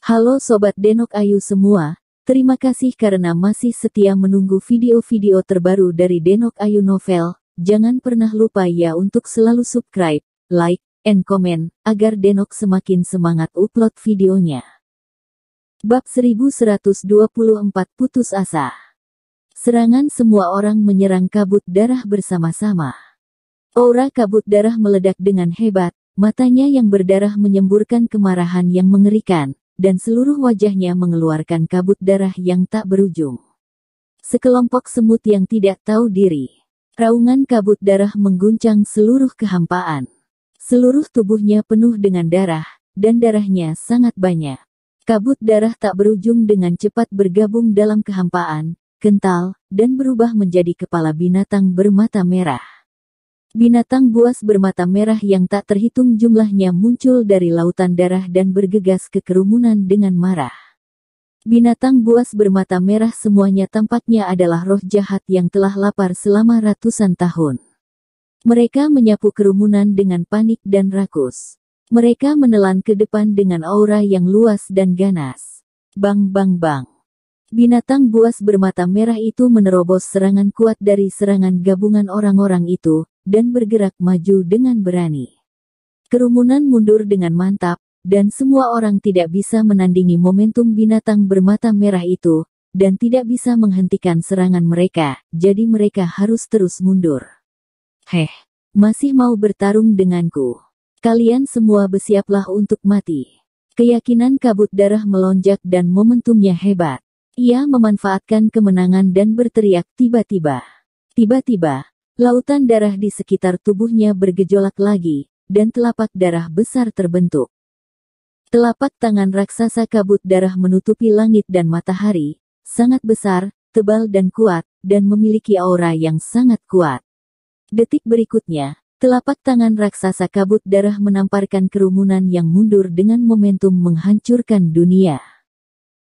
Halo Sobat Denok Ayu semua, terima kasih karena masih setia menunggu video-video terbaru dari Denok Ayu Novel. Jangan pernah lupa ya untuk selalu subscribe, like, and comment, agar Denok semakin semangat upload videonya. Bab 1124 Putus Asa. Serangan semua orang menyerang kabut darah bersama-sama. Aura kabut darah meledak dengan hebat, matanya yang berdarah menyemburkan kemarahan yang mengerikan, dan seluruh wajahnya mengeluarkan kabut darah yang tak berujung. Sekelompok semut yang tidak tahu diri. Raungan kabut darah mengguncang seluruh kehampaan. Seluruh tubuhnya penuh dengan darah, dan darahnya sangat banyak. Kabut darah tak berujung dengan cepat bergabung dalam kehampaan, kental, dan berubah menjadi kepala binatang bermata merah. Binatang buas bermata merah yang tak terhitung jumlahnya muncul dari lautan darah dan bergegas ke kerumunan dengan marah. Binatang buas bermata merah semuanya tampaknya adalah roh jahat yang telah lapar selama ratusan tahun. Mereka menyapu kerumunan dengan panik dan rakus. Mereka menelan ke depan dengan aura yang luas dan ganas. Bang bang bang. Binatang buas bermata merah itu menerobos serangan kuat dari serangan gabungan orang-orang itu, dan bergerak maju dengan berani. Kerumunan mundur dengan mantap, dan semua orang tidak bisa menandingi momentum binatang bermata merah itu, dan tidak bisa menghentikan serangan mereka, jadi mereka harus terus mundur. Masih mau bertarung denganku? Kalian semua bersiaplah untuk mati. Keyakinan kabut darah melonjak dan momentumnya hebat. Ia memanfaatkan kemenangan dan berteriak tiba-tiba. Tiba-tiba, lautan darah di sekitar tubuhnya bergejolak lagi, dan telapak darah besar terbentuk. Telapak tangan raksasa kabut darah menutupi langit dan matahari, sangat besar, tebal dan kuat, dan memiliki aura yang sangat kuat. Detik berikutnya, telapak tangan raksasa kabut darah menamparkan kerumunan yang mundur dengan momentum menghancurkan dunia.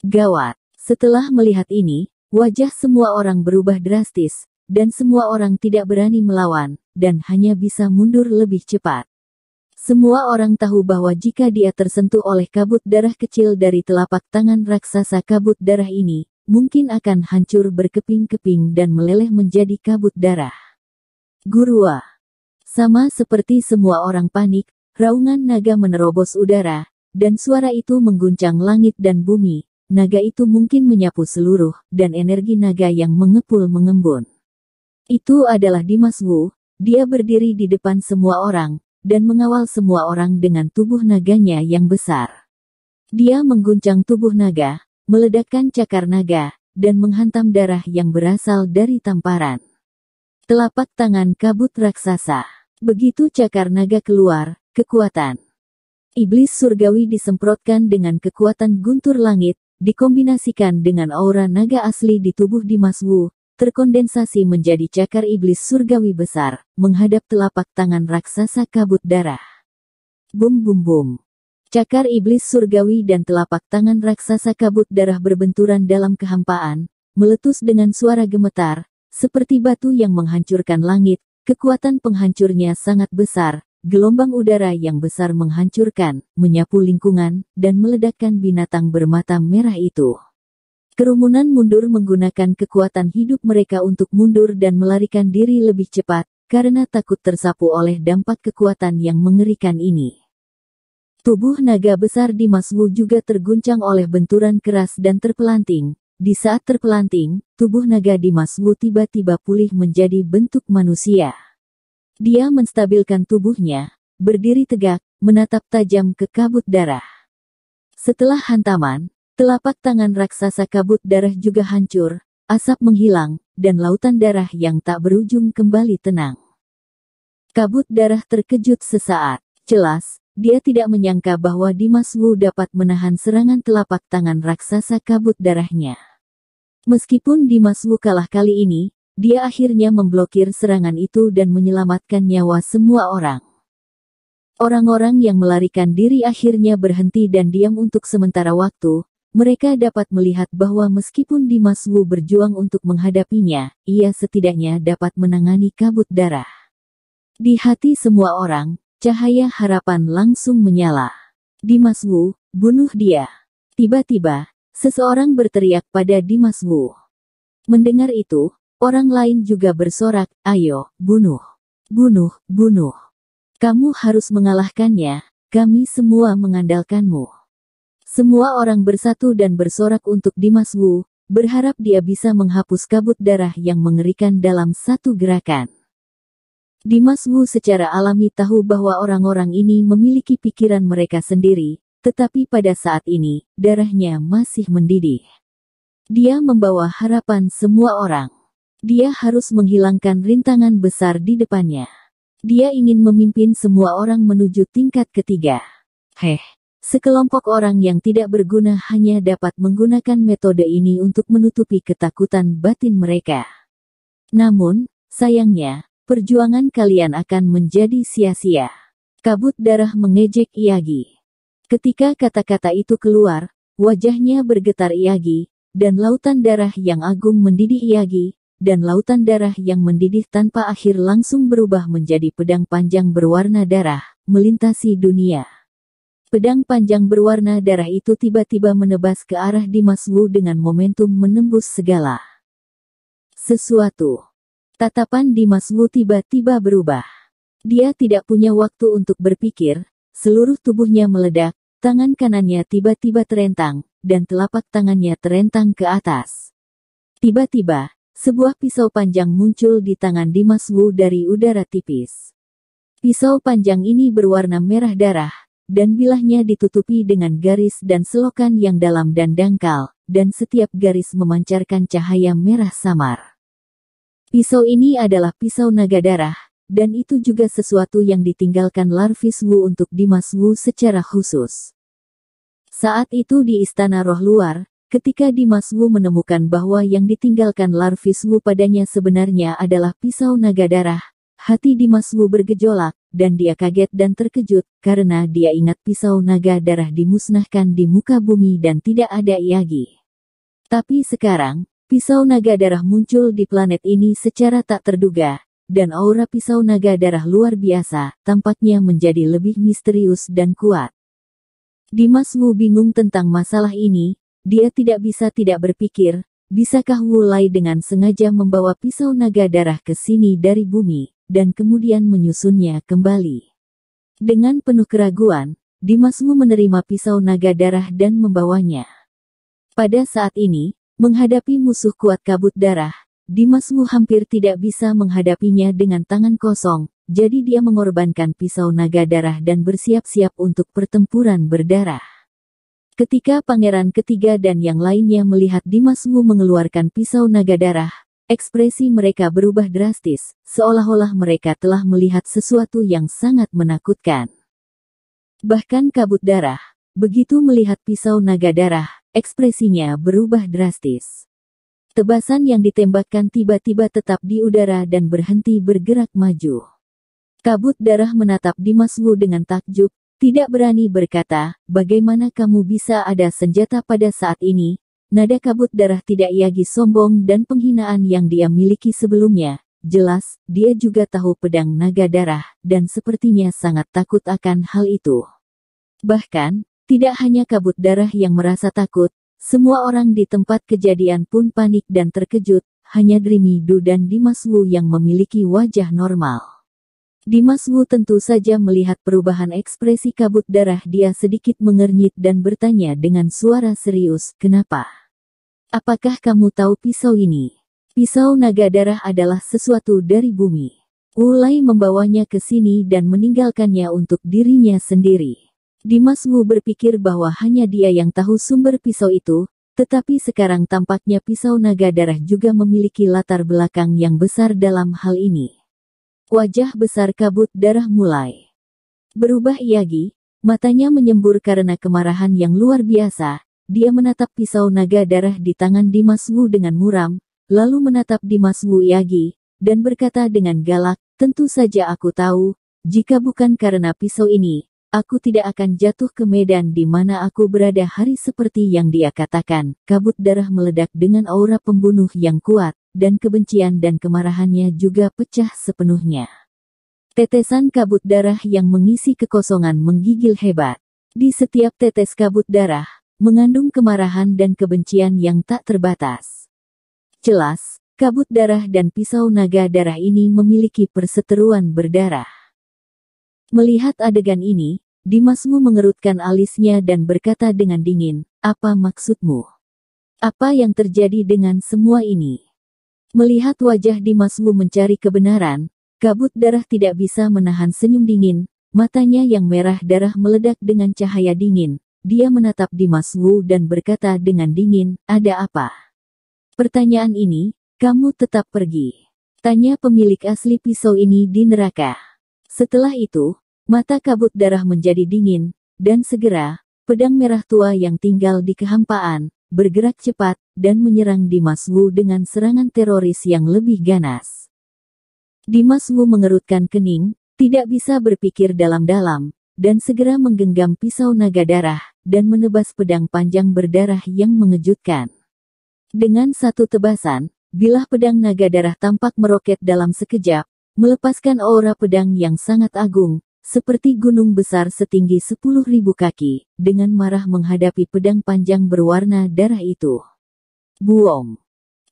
Gawat! Setelah melihat ini, wajah semua orang berubah drastis, dan semua orang tidak berani melawan, dan hanya bisa mundur lebih cepat. Semua orang tahu bahwa jika dia tersentuh oleh kabut darah kecil dari telapak tangan raksasa kabut darah ini, mungkin akan hancur berkeping-keping dan meleleh menjadi kabut darah. Gurua. Sama seperti semua orang panik, raungan naga menerobos udara, dan suara itu mengguncang langit dan bumi. Naga itu mungkin menyapu seluruh, dan energi naga yang mengepul mengembun. Itu adalah Dimas Wu, dia berdiri di depan semua orang, dan mengawal semua orang dengan tubuh naganya yang besar. Dia mengguncang tubuh naga, meledakkan cakar naga, dan menghantam darah yang berasal dari tamparan. Telapak tangan kabut raksasa. Begitu cakar naga keluar, kekuatan iblis surgawi disemprotkan dengan kekuatan guntur langit, dikombinasikan dengan aura naga asli di tubuh Dimas Wu, terkondensasi menjadi cakar iblis surgawi besar, menghadap telapak tangan raksasa kabut darah. Bum bum bum. Cakar iblis surgawi dan telapak tangan raksasa kabut darah berbenturan dalam kehampaan, meletus dengan suara gemetar, seperti batu yang menghancurkan langit, kekuatan penghancurnya sangat besar. Gelombang udara yang besar menghancurkan, menyapu lingkungan, dan meledakkan binatang bermata merah itu. Kerumunan mundur menggunakan kekuatan hidup mereka untuk mundur dan melarikan diri lebih cepat, karena takut tersapu oleh dampak kekuatan yang mengerikan ini. Tubuh naga besar Dimas Wu juga terguncang oleh benturan keras dan terpelanting. Di saat terpelanting, tubuh naga Dimas Wu tiba-tiba pulih menjadi bentuk manusia. Dia menstabilkan tubuhnya, berdiri tegak, menatap tajam ke kabut darah. Setelah hantaman, telapak tangan raksasa kabut darah juga hancur, asap menghilang, dan lautan darah yang tak berujung kembali tenang. Kabut darah terkejut sesaat. Jelas, dia tidak menyangka bahwa Dimas Wu dapat menahan serangan telapak tangan raksasa kabut darahnya. Meskipun Dimas Wu kalah kali ini, dia akhirnya memblokir serangan itu dan menyelamatkan nyawa semua orang. Orang-orang yang melarikan diri akhirnya berhenti dan diam untuk sementara waktu. Mereka dapat melihat bahwa meskipun Dimas Wu berjuang untuk menghadapinya, ia setidaknya dapat menangani kabut darah. Di hati semua orang, cahaya harapan langsung menyala. Dimas Wu, bunuh dia. Tiba-tiba, seseorang berteriak pada Dimas Wu. Mendengar itu, orang lain juga bersorak, "Ayo, bunuh! Bunuh, bunuh! Kamu harus mengalahkannya, kami semua mengandalkanmu." Semua orang bersatu dan bersorak untuk Dimas Wu, berharap dia bisa menghapus kabut darah yang mengerikan dalam satu gerakan. Dimas Wu secara alami tahu bahwa orang-orang ini memiliki pikiran mereka sendiri, tetapi pada saat ini, darahnya masih mendidih. Dia membawa harapan semua orang. Dia harus menghilangkan rintangan besar di depannya. Dia ingin memimpin semua orang menuju tingkat ketiga. Sekelompok orang yang tidak berguna hanya dapat menggunakan metode ini untuk menutupi ketakutan batin mereka. Namun, sayangnya, perjuangan kalian akan menjadi sia-sia. Kabut darah mengejek Iyagi. Ketika kata-kata itu keluar, wajahnya bergetar Iyagi, dan lautan darah yang agung mendidih Iyagi, dan lautan darah yang mendidih tanpa akhir langsung berubah menjadi pedang panjang berwarna darah, melintasi dunia. Pedang panjang berwarna darah itu tiba-tiba menebas ke arah Dimas Wu dengan momentum menembus segala sesuatu. Tatapan Dimas Wu tiba-tiba berubah. Dia tidak punya waktu untuk berpikir, seluruh tubuhnya meledak, tangan kanannya tiba-tiba terentang, dan telapak tangannya terentang ke atas. Tiba-tiba, sebuah pisau panjang muncul di tangan Dimas Wu dari udara tipis. Pisau panjang ini berwarna merah darah, dan bilahnya ditutupi dengan garis dan selokan yang dalam dan dangkal, dan setiap garis memancarkan cahaya merah samar. Pisau ini adalah pisau naga darah, dan itu juga sesuatu yang ditinggalkan Larvis Wu untuk Dimas Wu secara khusus. Saat itu di Istana Roh Luar, ketika Dimas Wu menemukan bahwa yang ditinggalkan Larvis Wu padanya sebenarnya adalah pisau naga darah, hati Dimas Wu bergejolak, dan dia kaget dan terkejut, karena dia ingat pisau naga darah dimusnahkan di muka bumi dan tidak ada Iyagi. Tapi sekarang, pisau naga darah muncul di planet ini secara tak terduga, dan aura pisau naga darah luar biasa, tampaknya menjadi lebih misterius dan kuat. Dimas Wu bingung tentang masalah ini, dia tidak bisa tidak berpikir, bisakah Wu Lai dengan sengaja membawa pisau naga darah ke sini dari bumi, dan kemudian menyusunnya kembali. Dengan penuh keraguan, Dimas Wu menerima pisau naga darah dan membawanya. Pada saat ini, menghadapi musuh kuat kabut darah, Dimas Wu hampir tidak bisa menghadapinya dengan tangan kosong, jadi dia mengorbankan pisau naga darah dan bersiap-siap untuk pertempuran berdarah. Ketika pangeran ketiga dan yang lainnya melihat Dimas Wu mengeluarkan pisau naga darah, ekspresi mereka berubah drastis, seolah-olah mereka telah melihat sesuatu yang sangat menakutkan. Bahkan kabut darah, begitu melihat pisau naga darah, ekspresinya berubah drastis. Tebasan yang ditembakkan tiba-tiba tetap di udara dan berhenti bergerak maju. Kabut darah menatap Dimas Wu dengan takjub, tidak berani berkata, "Bagaimana kamu bisa ada senjata pada saat ini?" Nada kabut darah tidak Iyagi sombong dan penghinaan yang dia miliki sebelumnya. Jelas, dia juga tahu pedang naga darah, dan sepertinya sangat takut akan hal itu. Bahkan, tidak hanya kabut darah yang merasa takut, semua orang di tempat kejadian pun panik dan terkejut, hanya Dreamy Du dan Dimas Wu yang memiliki wajah normal. Dimas Wu tentu saja melihat perubahan ekspresi kabut darah, dia sedikit mengernyit dan bertanya dengan suara serius, "Kenapa? Apakah kamu tahu pisau ini?" Pisau naga darah adalah sesuatu dari bumi. Wu Lai membawanya ke sini dan meninggalkannya untuk dirinya sendiri. Dimas Wu berpikir bahwa hanya dia yang tahu sumber pisau itu, tetapi sekarang tampaknya pisau naga darah juga memiliki latar belakang yang besar dalam hal ini. Wajah besar kabut darah mulai berubah Iyagi, matanya menyembur karena kemarahan yang luar biasa, dia menatap pisau naga darah di tangan Dimas Wu dengan muram, lalu menatap Dimas Wu Iyagi, dan berkata dengan galak, "Tentu saja aku tahu, jika bukan karena pisau ini, aku tidak akan jatuh ke medan di mana aku berada hari seperti yang dia katakan." Kabut darah meledak dengan aura pembunuh yang kuat, dan kebencian dan kemarahannya juga pecah sepenuhnya. Tetesan kabut darah yang mengisi kekosongan menggigil hebat. Di setiap tetes kabut darah, mengandung kemarahan dan kebencian yang tak terbatas. Jelas, kabut darah dan pisau naga darah ini memiliki perseteruan berdarah. Melihat adegan ini, Dimas Wu mengerutkan alisnya dan berkata dengan dingin, "Apa maksudmu? Apa yang terjadi dengan semua ini?" Melihat wajah Dimas Wu mencari kebenaran, kabut darah tidak bisa menahan senyum dingin, matanya yang merah darah meledak dengan cahaya dingin. Dia menatap Dimas Wu dan berkata dengan dingin, "Ada apa?" "Pertanyaan ini, kamu tetap pergi," tanya pemilik asli pisau ini di neraka. Setelah itu, mata kabut darah menjadi dingin, dan segera, pedang merah tua yang tinggal di kehampaan, bergerak cepat, dan menyerang Dimas Wu dengan serangan teroris yang lebih ganas. Dimas Wu mengerutkan kening, tidak bisa berpikir dalam-dalam, dan segera menggenggam pisau naga darah, dan menebas pedang panjang berdarah yang mengejutkan. Dengan satu tebasan, bilah pedang naga darah tampak meroket dalam sekejap, melepaskan aura pedang yang sangat agung, seperti gunung besar setinggi 10.000 kaki, dengan marah menghadapi pedang panjang berwarna darah itu. Buong!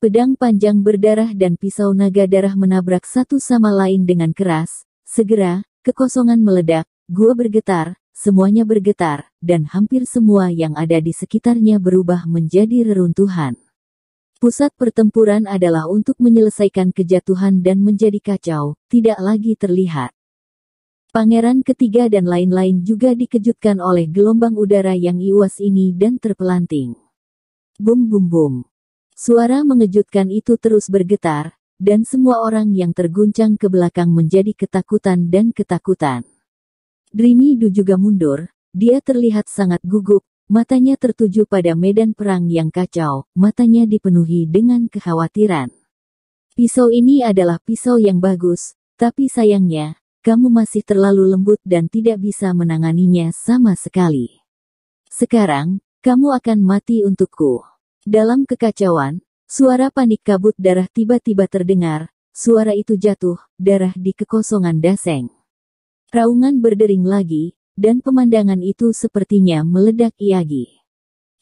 Pedang panjang berdarah dan pisau naga darah menabrak satu sama lain dengan keras. Segera, kekosongan meledak, gua bergetar, semuanya bergetar, dan hampir semua yang ada di sekitarnya berubah menjadi reruntuhan. Pusat pertempuran adalah untuk menyelesaikan kejatuhan dan menjadi kacau, tidak lagi terlihat. Pangeran ketiga dan lain-lain juga dikejutkan oleh gelombang udara yang iwas ini dan terpelanting. Bum bum bum. Suara mengejutkan itu terus bergetar, dan semua orang yang terguncang ke belakang menjadi ketakutan dan ketakutan. Dreamy Du juga mundur, dia terlihat sangat gugup, matanya tertuju pada medan perang yang kacau, matanya dipenuhi dengan kekhawatiran. Pisau ini adalah pisau yang bagus, tapi sayangnya, kamu masih terlalu lembut dan tidak bisa menanganinya sama sekali. Sekarang, kamu akan mati untukku. Dalam kekacauan, suara panik kabut darah tiba-tiba terdengar, suara itu jatuh, darah di kekosongan daseng. Raungan berdering lagi, dan pemandangan itu sepertinya meledak iagi.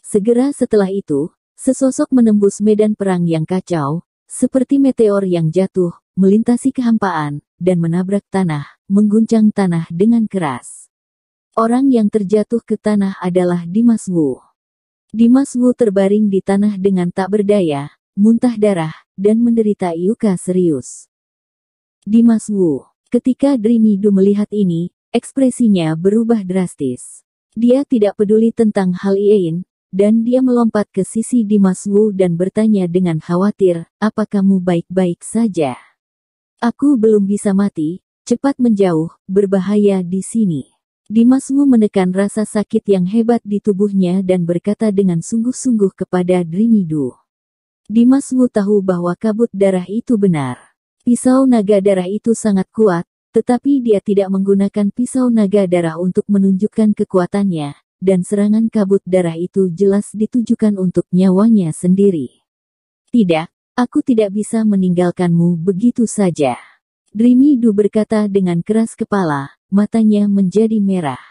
Segera setelah itu, sesosok menembus medan perang yang kacau, seperti meteor yang jatuh, melintasi kehampaan, dan menabrak tanah, mengguncang tanah dengan keras. Orang yang terjatuh ke tanah adalah Dimas Wu. Dimas Wu terbaring di tanah dengan tak berdaya, muntah darah, dan menderita luka serius. Dimas Wu. Ketika Dreamy Du melihat ini, ekspresinya berubah drastis. Dia tidak peduli tentang hal ini, dan dia melompat ke sisi Dimas Wu dan bertanya dengan khawatir, "Apa kamu baik-baik saja? Aku belum bisa mati, cepat menjauh, berbahaya di sini." Dimas Wu menekan rasa sakit yang hebat di tubuhnya dan berkata dengan sungguh-sungguh kepada Dreamy Du. Dimas Wu tahu bahwa kabut darah itu benar. Pisau naga darah itu sangat kuat, tetapi dia tidak menggunakan pisau naga darah untuk menunjukkan kekuatannya, dan serangan kabut darah itu jelas ditujukan untuk nyawanya sendiri. "Tidak. Aku tidak bisa meninggalkanmu begitu saja." Dreamy Du berkata dengan keras kepala, matanya menjadi merah.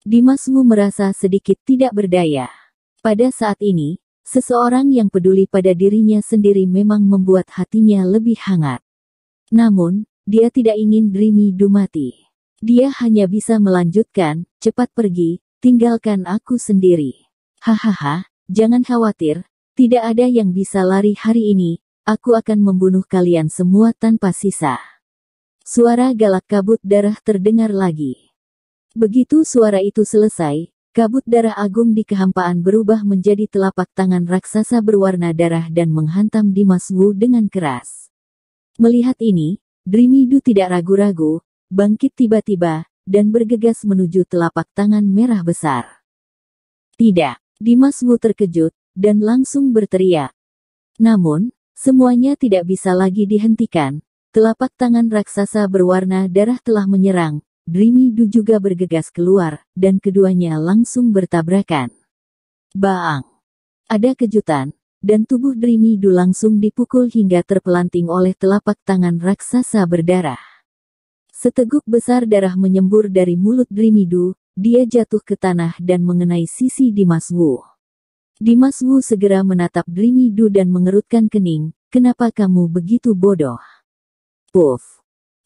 Dimas Wu merasa sedikit tidak berdaya. Pada saat ini, seseorang yang peduli pada dirinya sendiri memang membuat hatinya lebih hangat. Namun, dia tidak ingin Dreamy Du mati. Dia hanya bisa melanjutkan, "Cepat pergi, tinggalkan aku sendiri." "Hahaha, jangan khawatir. Tidak ada yang bisa lari hari ini, aku akan membunuh kalian semua tanpa sisa." Suara galak kabut darah terdengar lagi. Begitu suara itu selesai, kabut darah agung di kehampaan berubah menjadi telapak tangan raksasa berwarna darah dan menghantam Dimas Wu dengan keras. Melihat ini, Dreamy Du tidak ragu-ragu, bangkit tiba-tiba, dan bergegas menuju telapak tangan merah besar. "Tidak!" Dimas Wu terkejut, dan langsung berteriak. Namun, semuanya tidak bisa lagi dihentikan. Telapak tangan raksasa berwarna darah telah menyerang. Dreamy Du juga bergegas keluar, dan keduanya langsung bertabrakan. Baang! Ada kejutan, dan tubuh Dreamy Du langsung dipukul hingga terpelanting oleh telapak tangan raksasa berdarah. Seteguk besar darah menyembur dari mulut Dreamy Du, dia jatuh ke tanah dan mengenai sisi Dimas Wu. Dimas Wu segera menatap Dreamy Du dan mengerutkan kening. Kenapa kamu begitu bodoh? Puff.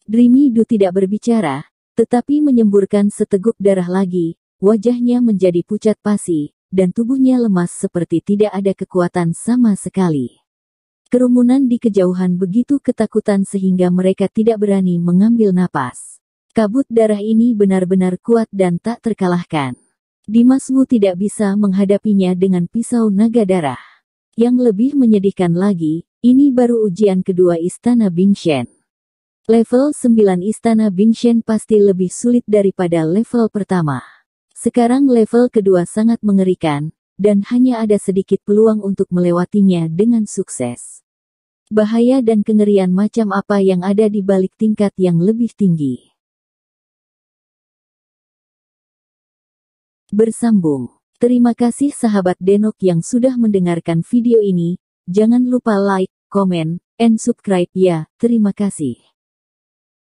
Dreamy Du tidak berbicara, tetapi menyemburkan seteguk darah lagi. Wajahnya menjadi pucat pasi, dan tubuhnya lemas seperti tidak ada kekuatan sama sekali. Kerumunan di kejauhan begitu ketakutan sehingga mereka tidak berani mengambil napas. Kabut darah ini benar-benar kuat dan tak terkalahkan. Dimas Wu tidak bisa menghadapinya dengan pisau naga darah. Yang lebih menyedihkan lagi, ini baru ujian kedua Istana Bingshen. Level 9 Istana Bingshen pasti lebih sulit daripada level pertama. Sekarang level kedua sangat mengerikan, dan hanya ada sedikit peluang untuk melewatinya dengan sukses. Bahaya dan kengerian macam apa yang ada di balik tingkat yang lebih tinggi. Bersambung. Terima kasih sahabat Denok yang sudah mendengarkan video ini. Jangan lupa like, comment, and subscribe ya. Terima kasih.